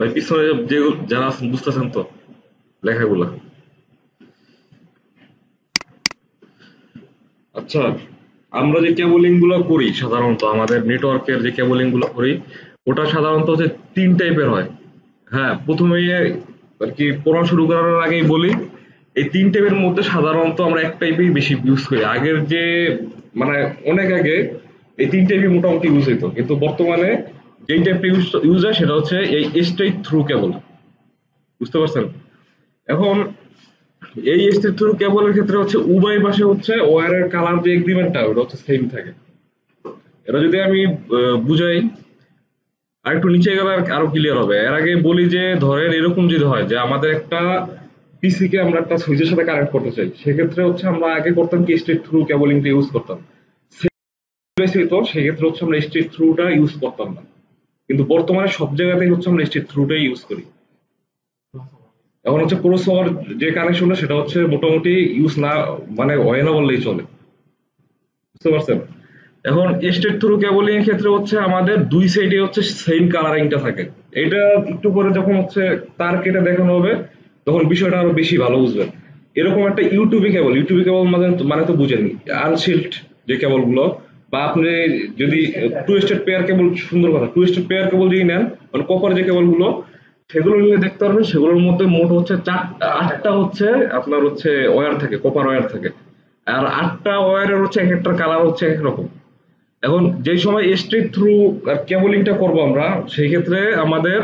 ভাই পিছনে যে যারা আছেন বুঝতেছেন তো লেখাগুলা? আচ্ছা, আমরা যে কেবলিং গুলো করি সাধারণত আমাদের নেটওয়ার্কের যে কেবলিং গুলো করি ওটা সাধারণত হচ্ছে ৩ টাইপের হয়। হ্যাঁ, প্রথমেই আর কি পড়া শুরু করার আগেই বলি, এই ৩ টাইপের মধ্যে সাধারণত আমরা এক টাইপেই বেশি ইউজ করি। আগের যে মানে অনেক আগে এই ৩ টাইপই মোটামুটি ইউজ হইতো। কিন্তু বর্তমানে যেই টাইপটা ইউজ হয় সেটা হচ্ছে এই স্ট্রেইট থ্রু কেবল। বুঝতে পারছেন? এখন এই স্ট্রেইট থ্রু কেবলের ক্ষেত্রে হচ্ছে উভয় পাশে হচ্ছে ওয়্যারের কালার যে এগ্রিমেন্টটা ওটা হচ্ছে সেম থাকে। এটা যদি আমি বুঝাই আরেকটু নিচে গেলে আরো ক্লিয়ার হবে। এর আগে বলি যে ধরেন এরকম যদি হয় যে আমাদের একটা পিসি কে আমরা একটা সুইচের সাথে কানেক্ট করতে চাই, সেক্ষেত্রে হচ্ছে আমরা আগে করতাম কি স্ট্রেট থ্রু কেবলিংটা ইউজ করতাম। তো সেক্ষেত্রে হচ্ছে আমরা স্ট্রেট থ্রুটা ইউজ করতাম না। কিন্তু বর্তমানে সব জায়গাতেই হচ্ছে আমরা স্ট্রেট থ্রুটাই ইউজ করি। এখন হচ্ছে ক্রস ওভার যে কানেকশনটা সেটা হচ্ছে মোটামুটি ইউজ না মানে হয় না বললেই চলে। বুঝতে পারছেন? এখন স্ট্রেট থ্রু কেবলিং এর ক্ষেত্রে হচ্ছে আমাদের দুই সাইডে হচ্ছে সেম কালারিংটা থাকে। এটা একটু পরে যখন হচ্ছে তার কেটে দেখানো হবে তখন বিষয়টা আরো বেশি ভালো বুঝবেন। এরকম একটা ইউটিউবে কেবল মানে মানে তো বুঝেন আনশিল্ড যে কেবল গুলো, বা আপনি যদি টু স্টেট পেয়ার কেবল, সুন্দর কথা, টু স্টেট পেয়ার কেবল যদি নেন মানে কপার যে কেবল গুলো সেগুলো নিয়ে দেখতে পারবেন, সেগুলোর মধ্যে মোট হচ্ছে চারটা আটটা হচ্ছে আপনার হচ্ছে ওয়্যার থাকে, কপার ওয়্যার থাকে। আর আটটা ওয়্যারের হচ্ছে এক একটার কালার হচ্ছে এক রকম। এখন যেই সময় স্ট্রেট থ্রু কেবলিংটা করব আমরা, সেই ক্ষেত্রে আমাদের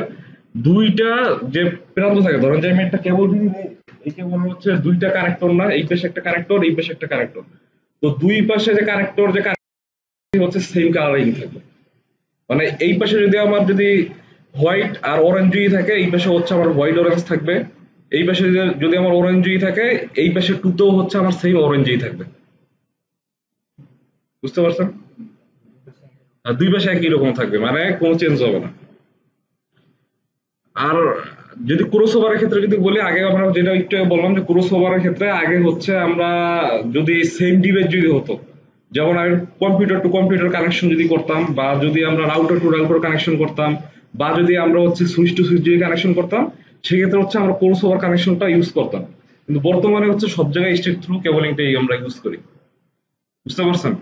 দুইটা যে প্রান্ত থাকে, ধরেন যে আমি একটা কেবল দিই, এই কেবল হচ্ছে দুইটা কানেক্টর না, এই পাশে একটা কানেক্টর, এই পাশে একটা কানেক্টর। তো দুই পাশে যে কানেক্টর যে হচ্ছে সেম কালারিং থাকবে। মানে এই পাশে যদি আমার যদি হোয়াইট আর অরেঞ্জ থাকে, এই পাশে হচ্ছে আমার হোয়াইট অরেঞ্জ থাকবে। এই পাশে যদি আমার অরেঞ্জ থাকে, এই পাশে টুতেও হচ্ছে আমার সেম অরেঞ্জই থাকবে। বুঝতে পারছেন? আর দুই পাশে একই রকম থাকবে, মানে কোনো চেঞ্জ হবে না। আর যদি ক্রস ওভারের ক্ষেত্রে যদি বলি, আগে আমরা যেটা একটু আগে বললাম যে ক্রস ওভারের ক্ষেত্রে আগে হচ্ছে আমরা যদি সেম ডিভাইস যদি হতো, যেমন আমি কম্পিউটার টু কম্পিউটার কানেকশন যদি করতাম, বা যদি আমরা রাউটার টু রাউটার কানেকশন করতাম, বা যদি আমরা হচ্ছে সুইচ টু সুইচ যদি কানেকশন করতাম, সেক্ষেত্রে হচ্ছে আমরা ক্রস ওভার কানেকশনটা ইউজ করতাম। কিন্তু বর্তমানে হচ্ছে সব জায়গায় স্ট্রেট থ্রু কেবলিংটাই আমরা ইউজ করি। বুঝতে পারছেন?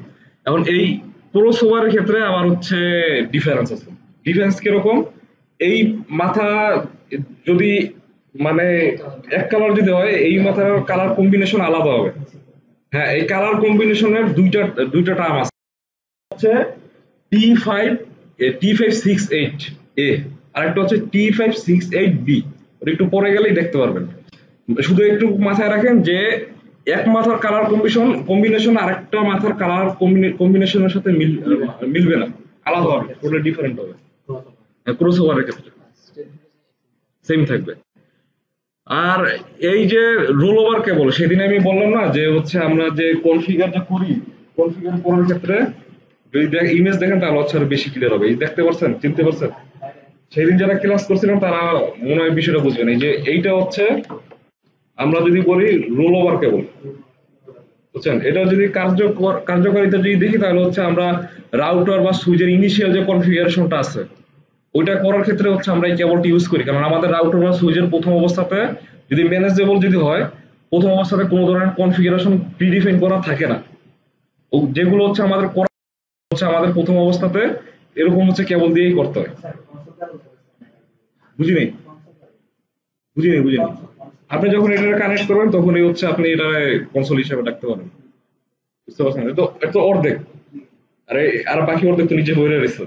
এখন এই ক্রস ওভারের ক্ষেত্রে আবার হচ্ছে ডিফারেন্স আছে। ডিফারেন্স কিরকম? এই মাথা যদি মানে এক কালার যদি হয়, এই মাথার কালার কম্বিনেশন আলাদা হবে। হ্যাঁ, এই কালার কম্বিনেশনের দুইটা দুইটা টার্ম আছে। হচ্ছে T5 T568 এ, আর একটা হচ্ছে T568 বি। ওটা একটু পরে গেলেই দেখতে পারবেন। শুধু একটু মাথায় রাখেন যে এক মাথার কালার কম্বিনেশন আরেকটা মাথার কালার কম্বিনেশনের সাথে মিলবে না, আলাদা হবে, পুরো ডিফারেন্ট হবে। ক্রস ওভারের ক্ষেত্রে সেম থাকবে। আর এই যে রোল ওভার কেবল, সেদিন আমি বললাম না যে হচ্ছে আমরা যে কনফিগার যে করি, কনফিগার করার ক্ষেত্রে যদি ইমেজ দেখেন তাহলে হচ্ছে আরো বেশি ক্লিয়ার হবে। এই দেখতে পারছেন, চিনতে পারছেন? সেদিন যারা ক্লাস করছিলাম তারা মনে হয় বিষয়টা বুঝবেন। এই যে এইটা হচ্ছে আমরা যদি বলি রোল ওভার কেবল, বুঝছেন? এটা যদি কার্যকারিতা যদি দেখি তাহলে হচ্ছে আমরা রাউটার বা সুইচের ইনিশিয়াল যে কনফিগারেশনটা আছে ওইটা করার ক্ষেত্রে হচ্ছে আমরা এই কেবলটি ইউজ করি, কারণ আমাদের রাউটার বা সুইচের প্রথম অবস্থাতে যদি ম্যানেজেবল যদি হয়, প্রথম অবস্থাতে কোনো ধরনের কনফিগারেশন প্রিডিফাইন করা থাকে না। যেগুলো হচ্ছে আমাদের করা হচ্ছে আমাদের প্রথম অবস্থাতে এরকম হচ্ছে কেবল দিয়েই করতে হয়। বুঝিনি বুঝিনি। আপনি যখন এটা কানেক্ট করবেন তখনই হচ্ছে আপনি এটা কনসোল হিসেবে ডাকতে পারেন। বুঝতে পারছেন? এটা তো অর্ধেক, আরে আর বাকি অর্ধেক তো নিচে বইরে রয়েছে।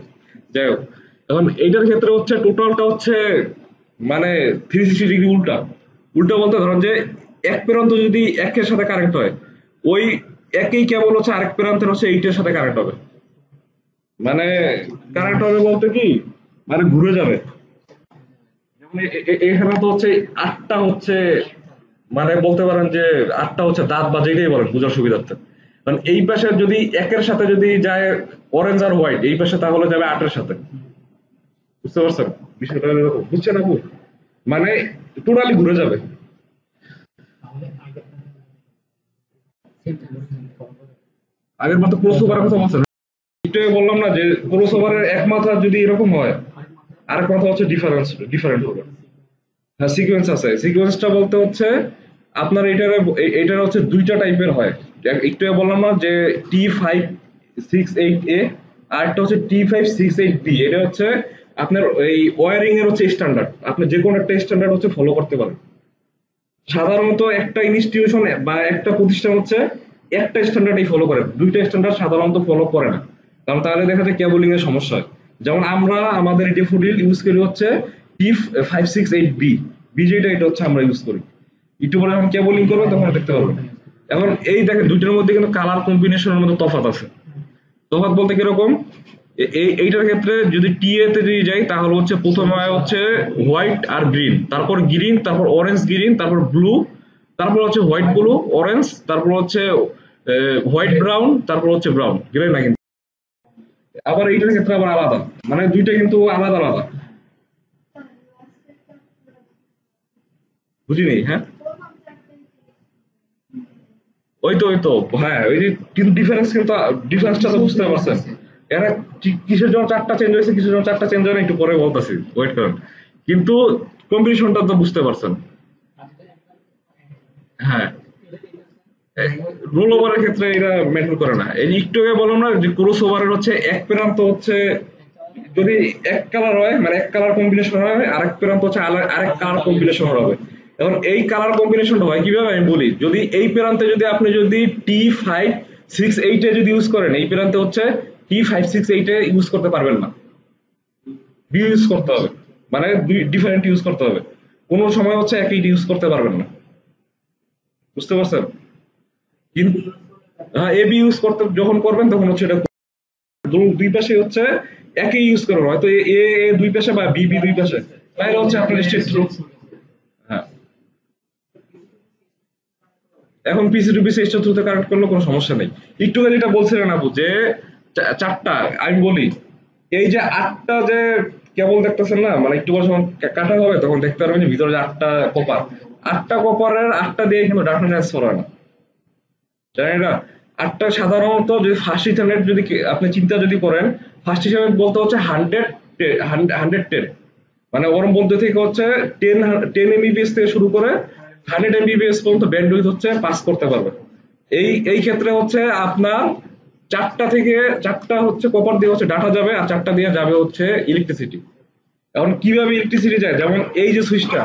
যাই হোক, এখন এইটার ক্ষেত্রে হচ্ছে টোটালটা হচ্ছে মানে 360 ডিগ্রি উল্টা। উল্টা বলতে ধরেন যে এক প্রান্ত যদি একের সাথে কানেক্ট হয়, ওই একই কেবল হচ্ছে আরেক প্রান্তের হচ্ছে এইটার সাথে কানেক্ট হবে। মানে কানেক্ট হবে বলতে কি, মানে ঘুরে যাবে। যেমন এখানে তো হচ্ছে আটটা হচ্ছে মানে বলতে পারেন যে আটটা হচ্ছে দাঁত বা যেটাই বলেন বোঝার সুবিধার্থে। কারণ এই পাশে যদি একের সাথে যদি যায় অরেঞ্জ আর হোয়াইট, এই পাশে তাহলে যাবে আটের সাথে। বুঝতে পারছেন বিষয়টা? এরকম বুঝছেন আপু? মানে টোটালি ঘুরে যাবে। আগের বার তো ক্রস ওভারের কথা বলছেন, একটু আগে বললাম না যে ক্রস ওভারের এক মাথা যদি এরকম হয় আর কথা হচ্ছে ডিফারেন্ট হবে। হ্যাঁ, সিকোয়েন্স আছে। সিকোয়েন্সটা বলতে হচ্ছে আপনার এটার হচ্ছে দুইটা টাইপের হয়। একটু আগে বললাম না যে T568A, আর একটা হচ্ছে T568B। এটা হচ্ছে আপনার এই ওয়্যারিং এর হচ্ছে স্ট্যান্ডার্ড। আপনি যে কোনো একটা স্ট্যান্ডার্ড হচ্ছে ফলো করতে পারেন। সাধারণত একটা ইনস্টিটিউশন বা একটা প্রতিষ্ঠান হচ্ছে একটা স্ট্যান্ডার্ডই ফলো করে, দুইটা স্ট্যান্ডার্ড সাধারণত ফলো করে না। কারণ তাহলে দেখা যায় কেবলিং এর সমস্যা হয়। যেমন আমরা আমাদের ডেফোডিল ইউজ করি হচ্ছে T568B, বিজেটা এটা হচ্ছে আমরা ইউজ করি। একটু পরে যখন কেবলিং করবে তখন দেখতে পারবেন। এখন এই দেখেন দুইটার মধ্যে কিন্তু কালার কম্বিনেশনের মধ্যে তফাৎ আছে। তফাৎ বলতে কিরকম, এইটার ক্ষেত্রে যদি টিএ তে যদি যাই তাহলে হচ্ছে প্রথমে হচ্ছে হোয়াইট আর গ্রিন, তারপর গ্রিন, তারপর অরেঞ্জ গ্রিন, তারপর ব্লু, তারপর হচ্ছে হোয়াইট ব্লু অরেঞ্জ, তারপর হচ্ছে হোয়াইট ব্রাউন, তারপর হচ্ছে ব্রাউন গ্রে না কিন্তু। আবার এইটার ক্ষেত্রে আবার আলাদা, মানে দুইটা কিন্তু আলাদা আলাদা। বুঝিনি। হ্যাঁ, ওই তো হ্যাঁ, ওই যে কিন্তু ডিফারেন্সটা তো বুঝতে পারছেন। এরা কিসের জন্য চারটা চেঞ্জ হয়েছে, কিসের জন্য চারটা চেঞ্জ হয় না একটু পরে বলতেছি, ওয়েট করেন। কিন্তু কম্বিনেশনটা তো বুঝতে পারছেন। হ্যাঁ, রোল ওভারের ক্ষেত্রে এটা ম্যাটার করে না। এই যে একটু আগে বললাম না যে ক্রস ওভারের হচ্ছে এক প্রান্ত হচ্ছে যদি এক কালার হয়, মানে এক কালার কম্বিনেশন হয়, আরেক প্রান্ত হচ্ছে আরেক কালার কম্বিনেশন হবে। এখন এই কালার কম্বিনেশনটা হয় কিভাবে আমি বলি, যদি এই প্রান্তে যদি আপনি যদি T568 এ যদি ইউজ করেন, এই প্রান্তে হচ্ছে T568 এ ইউজ করতে পারবেন না, বি ইউজ করতে হবে। মানে দুই ডিফারেন্ট ইউজ করতে হবে, কোনো সময় হচ্ছে একই ইউজ করতে পারবেন না। বুঝতে পারছেন? কিন্তু হ্যাঁ, এ বি ইউজ করতে যখন করবেন তখন হচ্ছে এটা দুই পাশে হচ্ছে একই ইউজ করবেন, হয়তো এ এ দুই পাশে বা বি বি দুই পাশে, তাহলে হচ্ছে আপনার স্টেট থ্রু। হ্যাঁ, এখন পিসি টু পিসি স্টেট থ্রুতে কানেক্ট করলে কোনো সমস্যা নেই। একটু আগে যেটা বলছিলেন আপু যে চারটা, আমি বলি এই যে আটটা যে কেবল দেখতেছেন না, মানে একটু পর যখন কাটা হবে তখন দেখতে পারবেন যে ভিতরে যে আটটা কপার, আটটা কপারের আটটা দিয়ে কিন্তু ডাটা ট্রান্সফার হয় না, জানেন না। আটটা সাধারণত যদি ফার্স্ট ইথারনেট যদি আপনি চিন্তা যদি করেন, ফার্স্ট ইথারনেট বলতে হচ্ছে 110, মানে ওর মধ্যে থেকে হচ্ছে 10 MBPS থেকে শুরু করে 100 MBPS পর্যন্ত ব্যান্ডউইথ হচ্ছে পাস করতে পারবে। এই ক্ষেত্রে হচ্ছে আপনার চারটা হচ্ছে কপার দিয়ে হচ্ছে ডাটা যাবে, আর চারটা দিয়ে যাবে হচ্ছে ইলেকট্রিসিটি। এখন কিভাবে ইলেকট্রিসিটি যায়, যেমন এই যে সুইচটা,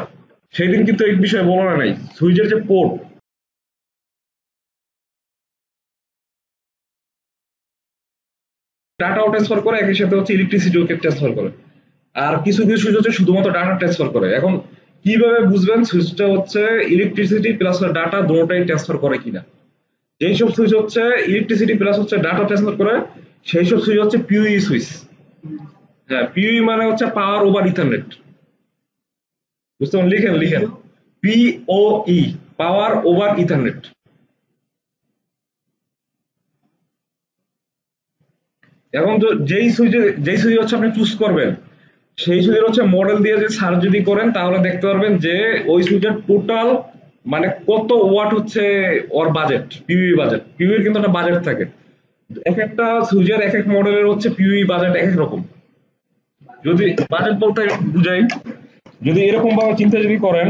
সেদিন কিন্তু এই বিষয়ে বলা নাই, সুইচের যে পোর্ট, ডাটাও ট্রান্সফার করে, একই সাথে হচ্ছে ইলেকট্রিসিটিও ট্রান্সফার করে। আর কিছু কিছু সুইচ হচ্ছে শুধুমাত্র ডাটা ট্রান্সফার করে। এখন কিভাবে বুঝবেন সুইচটা হচ্ছে ইলেকট্রিসিটি প্লাস ডাটা দুটোটাই ট্রান্সফার করে কিনা? যেই সব সুইচ হচ্ছে ইলেকট্রিসিটি প্লাস হচ্ছে ডাটা ট্রান্সফার করে, সেই সব সুইচ হচ্ছে পিউই সুইচ। হ্যাঁ, পিউই মানে হচ্ছে পাওয়ার ওভার ইথারনেট। বুঝতে পারলেন? লিখেন লিখেন, POE, পাওয়ার ওভার ইথারনেট। এখন তো যেই সুইচ হচ্ছে আপনি চুজ করবেন, সেই সুইচের হচ্ছে মডেল দিয়ে যে সার্চ যদি করেন তাহলে দেখতে পারবেন যে ওই সুইচের টোটাল মানে কত ওয়াট হচ্ছে ওর বাজেট, পিউই বাজেট। পিউই কিন্তু একটা বাজেট থাকে, এক একটা সুইচের এক এক মডেলের হচ্ছে পিউই বাজেট এক এক রকম। যদি বাজেট বলতে বুঝাই, যদি এরকম ভাবে চিন্তা যদি করেন,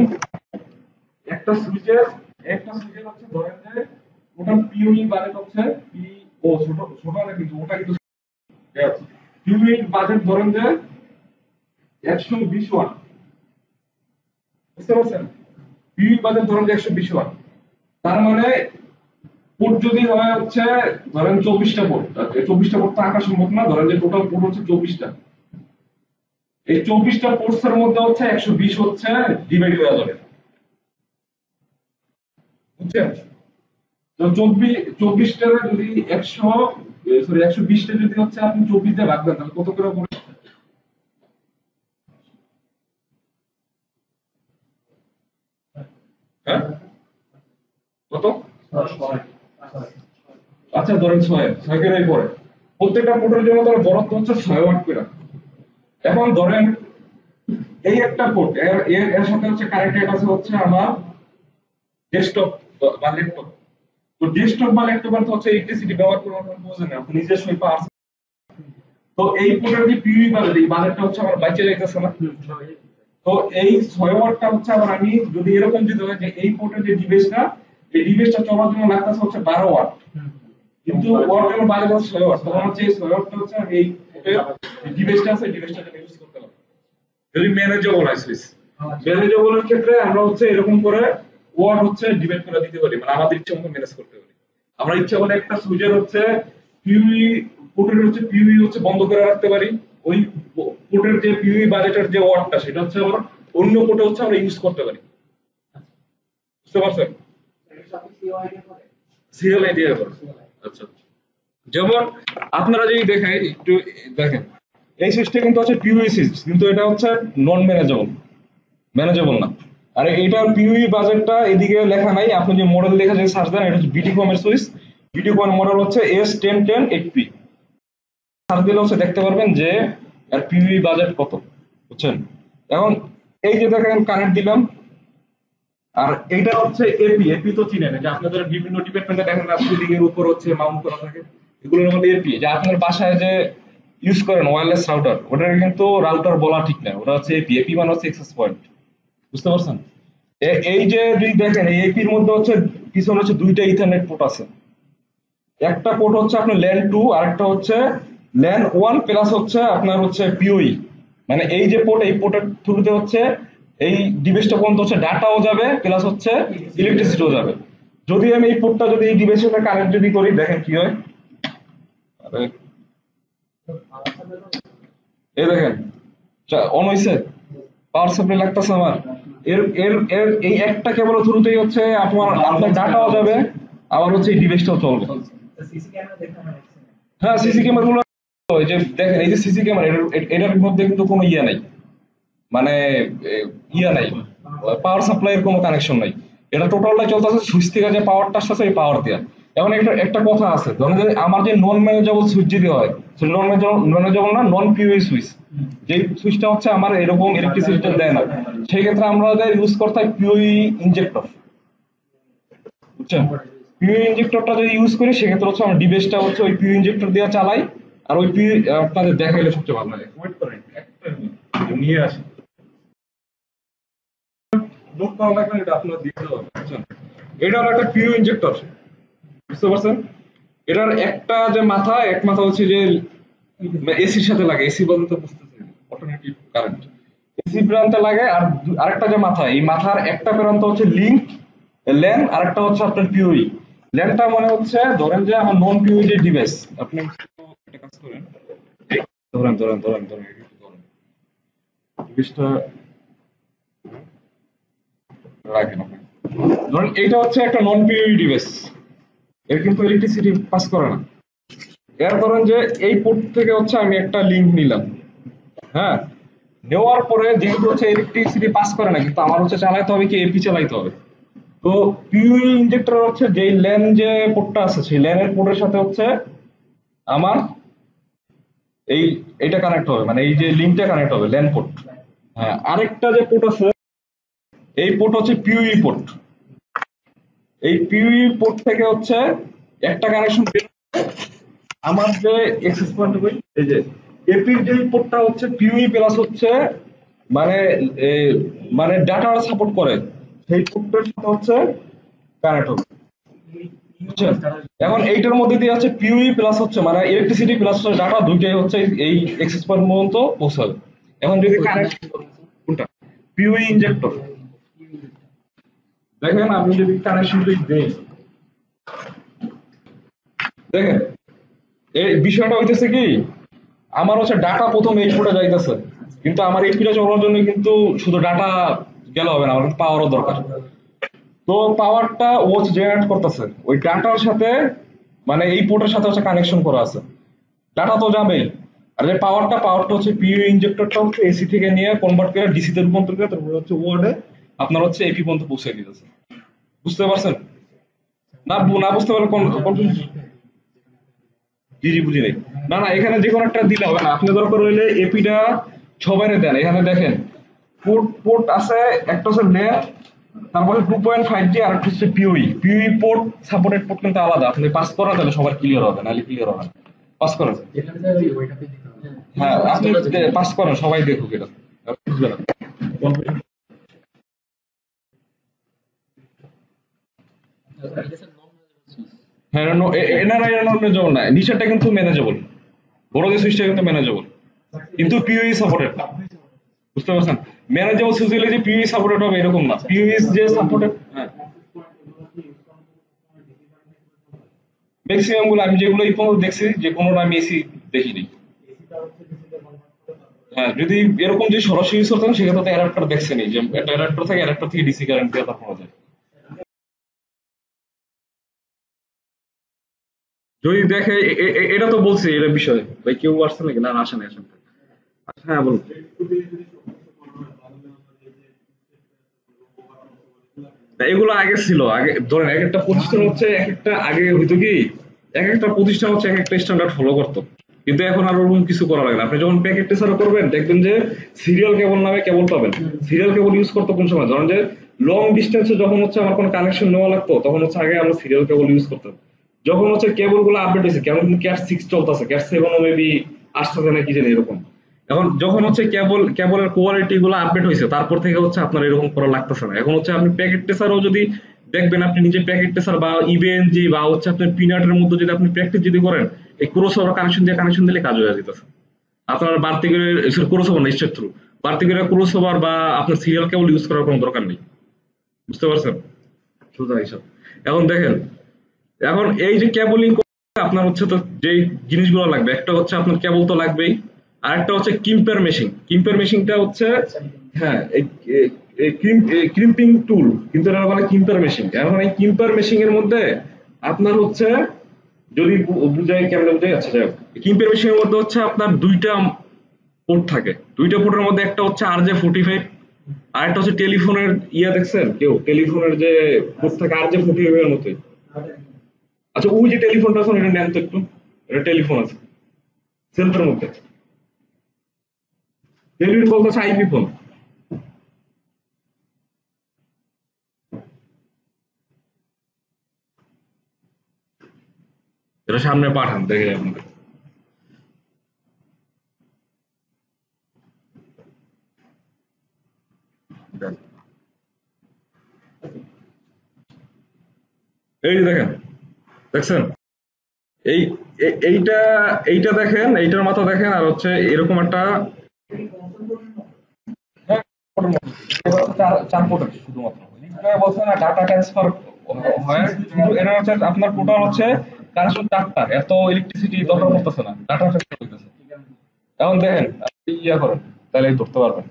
একটা সুইচের একটা সুইচের হচ্ছে ধরেন যে টোটাল পিউই বাজেট হচ্ছে পি ও ছোট ছোট না, কিন্তু ওটা কিন্তু পিউই বাজেট ধরেন যে 120 ওয়াট। বুঝতে পারছেন? পিউই বাজেট ধরেন যে 120 ওয়াট। তার মানে পোর্ট যদি হয় হচ্ছে ধরেন 24টা পোর্ট, 24টা পোর্ট তো আঁকা সম্ভব না, ধরেন যে টোটাল পোর্ট হচ্ছে 24টা। এই 24টা পোর্টস এর মধ্যে হচ্ছে 120 হচ্ছে ডিভাইড হয়ে যাবে। বুঝছেন? তো 24টা যদি 120টা যদি হচ্ছে আপনি 24 দিয়ে ভাগ দেন তাহলে কত করে পড়ে? হ্যাঁ, কত? আচ্ছা ধরেন 6 কেনাই পড়ে। প্রত্যেকটা পোর্টের জন্য ধরেন বরাদ্দ হচ্ছে 6 ওয়াট করে। এখন ধরেন এই একটা পোর্ট, এর সাথে হচ্ছে কানেক্টেড আছে হচ্ছে আমার ডেস্কটপ বা ল্যাপটপ। তো ডেস্কটপ বা ল্যাপটপ তো হচ্ছে ইলেকট্রিসিটি ব্যবহার করার কোনো প্রয়োজন নেই, আপনি নিজস্বই পাওয়ার। তো এই পোর্টের যে পিউই বাজেট, এই বাজেটটা হচ্ছে আমার বাইচে যাইতেছে না। তো এই 6 ওয়াটটা হচ্ছে আবার আমি যদি এরকম দিতে হয় যে এই পোর্টের যে ডিভাইসটা, এই ডিভাইসটা চলার জন্য লাগতেছে হচ্ছে 12 ওয়াট, কিন্তু ওয়াটের বাজেট হচ্ছে 6 ওয়াট, তখন হচ্ছে এই 6 ওয়াটটা হচ্ছে আমি এই পোর্টের ডিভাইসটা আছে, ডিভাইসটা ইউজ করতে পারবো যদি ম্যানেজেবল হয় সুইচ। ম্যানেজেবলের ক্ষেত্রে আমরা হচ্ছে এরকম করে ওয়াট হচ্ছে ডিভাইড করে দিতে পারি, মানে আমাদের ইচ্ছা মতো ম্যানেজ করতে পারি। আমরা ইচ্ছা করলে একটা সুইচের হচ্ছে পিউই পোর্টের হচ্ছে পিউই হচ্ছে বন্ধ করে রাখতে পারি, ওই পোর্টের যে পিউই বাজেটের যে ওয়াটটা সেটা হচ্ছে আবার অন্য পোর্টে হচ্ছে আমরা ইউজ করতে পারি। বুঝতে পারছেন? সিএলআই দিয়ে করে। আচ্ছা, যেমন আপনারা যদি দেখেন, একটু দেখেন এই সুইচটা কিন্তু হচ্ছে পিউই সুইচ, কিন্তু এটা হচ্ছে নন ম্যানেজেবল না। আর এইটার পিউই বাজেটটা এদিকে লেখা নাই, আপনি যে মডেল লেখা যে সার্চ দেন, এটা হচ্ছে বিডিকম এর সুইচ। বিডিকম মডেল হচ্ছে S1010HP। সার্চ দিলে হচ্ছে দেখতে পারবেন যে এর পিউই বাজেট কত, বুঝছেন? এখন এই যে দেখেন কানেক্ট দিলাম, আর এইটা হচ্ছে এপি তো চিনেন, যে আপনাদের বিভিন্ন ডিপার্টমেন্টে দেখেন না বিল্ডিং এর উপর হচ্ছে মাউন্ট করা থাকে, এগুলোর মধ্যে এপি যে আপনার বাসায় যে ইউজ করেন ওয়্যারলেস রাউটার, ওটাকে কিন্তু রাউটার বলা ঠিক না, ওটা হচ্ছে এপি মানে হচ্ছে অ্যাক্সেস পয়েন্ট। বুঝতে পারছেন? এই যে যদি দেখেন এই এপির মধ্যে হচ্ছে পিছনে হচ্ছে দুইটা ইথারনেট পোর্ট আছে। একটা পোর্ট হচ্ছে আপনার ল্যান 2, আর একটা হচ্ছে ল্যান 1 প্লাস হচ্ছে আপনার হচ্ছে পিওই, মানে এই যে পোর্ট, এই পোর্টের থ্রুতে হচ্ছে এই ডিভাইসটা পর্যন্ত হচ্ছে ডাটাও যাবে প্লাস হচ্ছে ইলেকট্রিসিটিও যাবে। যদি আমি এই পোর্টটা যদি এই ডিভাইসের সাথে কানেক্ট যদি করি, দেখেন কি হয়। আরে এই দেখেন অন হইছে, পাওয়ার সাপ্লাই লাগতেছে আমার। এর এর এর এই একটা কেবল থ্রুতেই হচ্ছে আপনার ডাটাও যাবে, আবার হচ্ছে এই ডিভাইসটাও চলবে। হ্যাঁ, সিসি ক্যামেরা গুলো এই যে দেখেন, এই যে সিসি ক্যামেরা, এটার মধ্যে কিন্তু কোনো ইয়া নাই, মানে ইয়া নাই, পাওয়ার সাপ্লাইয়ের কোনো কানেকশন নাই। এটা টোটালটাই চলতেছে সুইচ থেকে যে পাওয়ারটা আসছে এই পাওয়ার দেওয়া। এখন একটা কথা আছে, ধরেন যে আমার যে নন ম্যানেজেবল সুইচ যদি হয়, নন ম্যানেজেবল না, নন পিউই সুইচ, যে সুইচটা হচ্ছে আমার এরকম ইলেকট্রিসিটি দেয় না, সেই ক্ষেত্রে আমরা ইউজ করতে হয় পিউই ইনজেক্টর। বুঝছেন? পিউই ইনজেক্টরটা যদি ইউজ করি, সেক্ষেত্রে হচ্ছে আমার ডিভাইসটা হচ্ছে ওই পিউই ইনজেক্টর দিয়ে চালাই। আর ওই পিউই আপনাদের দেখাইলে সবচেয়ে ভালো লাগে, ওয়েট করেন একটা নিয়ে আসি, নোট করা লাগবে না, এটা আপনারা দিয়ে দেওয়া হবে। বুঝছেন? এটা হলো একটা পিউ ইনজেক্টর। বুঝতে পারছেন? এটার একটা যে মাথা, এক মাথা হচ্ছে যে এসির সাথে লাগে, এসি বলতে বুঝতেছেন অল্টারনেটিভ কারেন্ট, এসি প্রান্তে লাগে। আর আরেকটা যে মাথা, এই মাথার একটা প্রান্ত হচ্ছে লিংক ল্যান, আর একটা হচ্ছে আপনার পিউই। ল্যানটা মানে হচ্ছে ধরেন যে আমার নন পিউই যে ডিভাইস, আপনি একটা কাজ করেন, ধরেন ধরেন ধরেন ধরেন ডিভাইসটা রাখেন আপনি। ধরেন এইটা হচ্ছে একটা নন পিউই ডিভাইস, এর কিন্তু ইলেকট্রিসিটি পাস করে না। এর ধরেন যে এই পোর্ট থেকে হচ্ছে আমি একটা লিংক নিলাম, হ্যাঁ, নেওয়ার পরে যেহেতু হচ্ছে ইলেকট্রিসিটি পাস করে না, কিন্তু আমার হচ্ছে চালাইতে হবে কি, এপি চালাইতে হবে। তো পিউই ইনজেক্টর হচ্ছে যেই ল্যান যে পোর্টটা আছে, সেই ল্যানের পোর্টের সাথে হচ্ছে আমার এইটা কানেক্ট হবে, মানে এই যে লিংকটা কানেক্ট হবে ল্যান পোর্ট। হ্যাঁ, আরেকটা যে পোর্ট আছে, এই পোর্ট হচ্ছে পিউই পোর্ট। এই পিউই পোর্ট থেকে হচ্ছে একটা কানেকশন আমার যে এক্সেস পয়েন্ট, এই যে এপির যে পোর্টটা হচ্ছে পিউই প্লাস হচ্ছে মানে মানে ডাটা সাপোর্ট করে, সেই পোর্টের সাথে হচ্ছে কানেক্ট হবে। বুঝছেন? এখন এইটার মধ্যে দিয়ে হচ্ছে পিউই প্লাস হচ্ছে মানে ইলেকট্রিসিটি প্লাস ডাটা দুইটাই হচ্ছে এই এক্সেস পয়েন্ট পর্যন্ত পৌঁছাবে। এখন যদি কানেক্ট, কোনটা পিউই ইনজেক্টর, দেখেন আমি যদি কানেকশন দেই, দেখেন এই বিষয়টা হইতেছে কি, আমার হচ্ছে ডাটা প্রথম এই পোর্টে যাইতেছে, কিন্তু আমার এই পিটা চলার জন্য কিন্তু শুধু ডাটা গেলে হবে না, আমার পাওয়ারও দরকার। তো পাওয়ারটা ও জেনারেট করতেছে ওই ডাটার সাথে, মানে এই পোর্টের সাথে হচ্ছে কানেকশন করা আছে, ডাটা তো যাবেই। আর যে পাওয়ারটা হচ্ছে পিইউ ইনজেক্টরটা হচ্ছে এসি থেকে নিয়ে কনভার্ট করে ডিসি তে রূপান্তর করে তারপর হচ্ছে ওয়ার্ডে আপনার হচ্ছে এপি পর্যন্ত পৌঁছে দিতেছে। বুঝতে পারছেন? না না বুঝতে পারলে কোন কোন জি জি বুঝি নাই। না না, এখানে যে কোনো একটা দিলে হবে না, আপনি দরকার হইলে এপিটা সবাই দেন। এখানে দেখেন পোর্ট পোর্ট আছে, একটা হচ্ছে লেয়ার, তারপরে 2.5G, আর একটা হচ্ছে পিউই পোর্ট সাপোর্টেড পোর্ট কিন্তু আলাদা, আপনি পাস করা তাহলে সবার ক্লিয়ার হবে, নাহলে ক্লিয়ার হবে না। পাস করা হ্যাঁ আপনি পাস করেন, সবাই দেখুক এটা, বুঝবে না। হ্যাঁ এনআরআই যেমন না, নিচেরটা কিন্তু ম্যানেজেবল, বড় যে সুইচটা কিন্তু ম্যানেজেবল, কিন্তু পিওই সাপোর্টেড না, বুঝতে পারছেন? ম্যানেজেবল সুইচ হলে যে পিওই সাপোর্টেড হবে এরকম না, পিওই যে সাপোর্টেড, হ্যাঁ ম্যাক্সিমাম গুলো আমি যেগুলো এই পর্যন্ত দেখছি যে কোনোটা আমি এসি দেখিনি। হ্যাঁ যদি এরকম যে সরাসরি ইউজ করতেন সেক্ষেত্রে তো অ্যাডাপ্টার দেখছেনই, যে একটা অ্যাডাপ্টার থাকে, অ্যাডাপ্টার থেকে ডিসি কারেন্ট দিয়ে তারপর যায়। যদি দেখে এটা তো বলছি এটা বিষয় ভাই, কেউ আসছে নাকি? না আসে না, আসেন। হ্যাঁ বলুন। এগুলো আগে ছিল, আগে ধরেন এক একটা প্রতিষ্ঠান হচ্ছে এক একটা, আগে হইতো কি এক একটা প্রতিষ্ঠান হচ্ছে এক একটা স্ট্যান্ডার্ড ফলো করতো, কিন্তু এখন আর ওরকম কিছু করা লাগে না। আপনি যখন প্যাকেট টেসারও করবেন দেখবেন যে সিরিয়াল কেবল নামে কেবল পাবেন। সিরিয়াল কেবল ইউজ করতো কোন সময়, ধরেন যে লং ডিস্টেন্সে যখন হচ্ছে আমার কোনো কানেকশন নেওয়া লাগতো তখন হচ্ছে আগে আমরা সিরিয়াল কেবল ইউজ করতাম। যখন হচ্ছে কেবল গুলো আপডেট হয়েছে, কেমন ক্যাট 6 চলতেছে, ক্যাট 7 মেবি আসতেছে না কি জানি এরকম, এখন যখন হচ্ছে কেবলের কোয়ালিটি গুলো আপডেট হয়েছে তারপর থেকে হচ্ছে আপনার এরকম করা লাগতেছে না। এখন হচ্ছে আপনি প্যাকেট টেসারও যদি দেখবেন, আপনি নিজে প্যাকেট টেসার বা ইভিএনজি বা হচ্ছে আপনার পিনাটের মধ্যে যদি আপনি প্র্যাকটিস যদি করেন, এই ক্রস ওভার কানেকশন দিলে কাজ হয়ে যেতেছে। আপনার বাড়তি করে ক্রস ওভার না, স্টেট থ্রু বাড়তি করে ক্রস ওভার বা আপনার সিরিয়াল কেবল ইউজ করার কোনো দরকার নেই, বুঝতে পারছেন? সোজা হিসাব। এখন দেখেন, এখন এই যে কেবলিং আপনার হচ্ছে তো যেই জিনিসগুলো লাগবে, একটা হচ্ছে আপনার কেবল তো লাগবেই, আর একটা হচ্ছে কিম্পার মেশিন। কিম্পার মেশিনটা হচ্ছে, হ্যাঁ ক্রিম্পিং টুল, কিন্তু এটা বলে কিম্পার মেশিন। এখন এই কিম্পার মেশিন এর মধ্যে আপনার হচ্ছে যদি বুঝাই কেমন বুঝাই, আচ্ছা যাই হোক, কিম্পার মেশিনের মধ্যে হচ্ছে আপনার দুইটা পোর্ট থাকে, দুইটা পোর্টের মধ্যে একটা হচ্ছে RJ45, আর একটা হচ্ছে টেলিফোনের ইয়া দেখছেন কেউ, টেলিফোনের যে পোর্ট থাকে RJ45 এর মতোই। আচ্ছা ওই যে টেলিফোনটা আছে এটা নেন তো একটু, এটা টেলিফোন আছে সেলফের মধ্যে, টেলিফোন বলতে আইপি ফোন। এটা সামনে পাঠান দেখে আপনাদের। এই যে দেখেন, দেখছেন? এই এইটা এইটা দেখেন, এইটার মাথা দেখেন, আর হচ্ছে এরকম একটা চার পোর্টের শুধুমাত্র বলছে না ডাটা ট্রান্সফার হয় শুধু, এটা হচ্ছে আপনার টোটাল হচ্ছে কানেকশন চারটা, এত ইলেকট্রিসিটি দরকার পড়তেছে না, ডাটা ট্রান্সফার হইতেছে। এখন দেখেন আপনি ইয়া করেন তাহলে ধরতে পারবেন।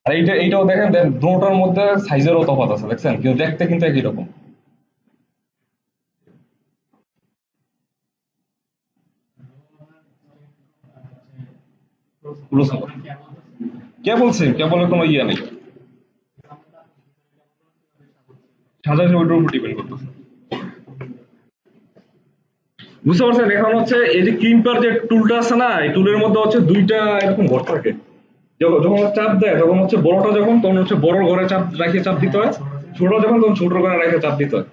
আর এইটাও দেখেন, দেন দুটোর মধ্যে সাইজেরও তফাৎ আছে দেখছেন, কিন্তু দেখতে কিন্তু একই রকম। কে বলছে কেবলের কোনো ইয়ে নেই, সাজাইছে ওইটার উপর ডিপেন্ড করতেছে, বুঝতে পারছেন? এখন হচ্ছে এই যে ক্রিম্পার যে টুলটা আছে না, এই টুলের মধ্যে হচ্ছে দুইটা এরকম ঘর থাকে, যখন যখন চাপ দেয় তখন হচ্ছে বড়টা যখন, তখন হচ্ছে বড় ঘরে চাপ রাখিয়ে চাপ দিতে হয়, ছোট যখন তখন ছোট ঘরে রাখিয়ে চাপ দিতে হয়।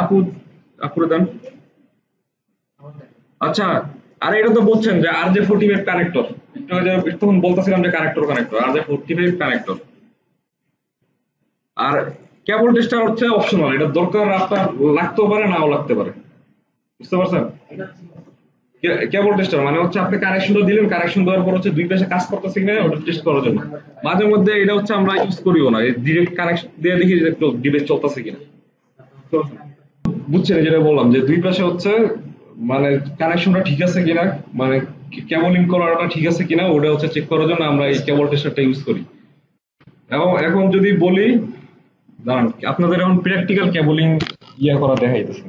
আপু আপুরে দেন। আচ্ছা, আর এটা তো বলছেন যে RJ45 কানেক্টর, একটু আগে তখন বলতেছিলাম যে কানেক্টর RJ45 কানেক্টর, আর কেবল টেস্টার হচ্ছে অপশনাল, এটা দরকার আপনার লাগতেও পারে নাও লাগতে পারে, বুঝতে পারছেন? কেবল টেস্টার মানে হচ্ছে আপনি কানেকশনটা দিলেন, কানেকশন দেওয়ার পর হচ্ছে দুই পাশে কাজ করতেছে কিনা ওটা টেস্ট করার জন্য। মাঝে মধ্যে এটা হচ্ছে আমরা ইউজ করিও না, ডিরেক্ট কানেকশন দিয়ে দেখি যে ডিভাইস চলতেছে কিনা। তো বুঝছেন যেটা বললাম যে দুই পাশে হচ্ছে মানে কানেকশনটা ঠিক আছে কিনা, মানে কেবলিং করাটা ঠিক আছে কিনা ওটা হচ্ছে চেক করার জন্য আমরা এই কেবল টেস্টারটা ইউজ করি। এবং এখন যদি বলি, দাঁড়ান আপনাদের এখন প্র্যাকটিক্যাল কেবলিং ইয়া করা দেখাইতেছে।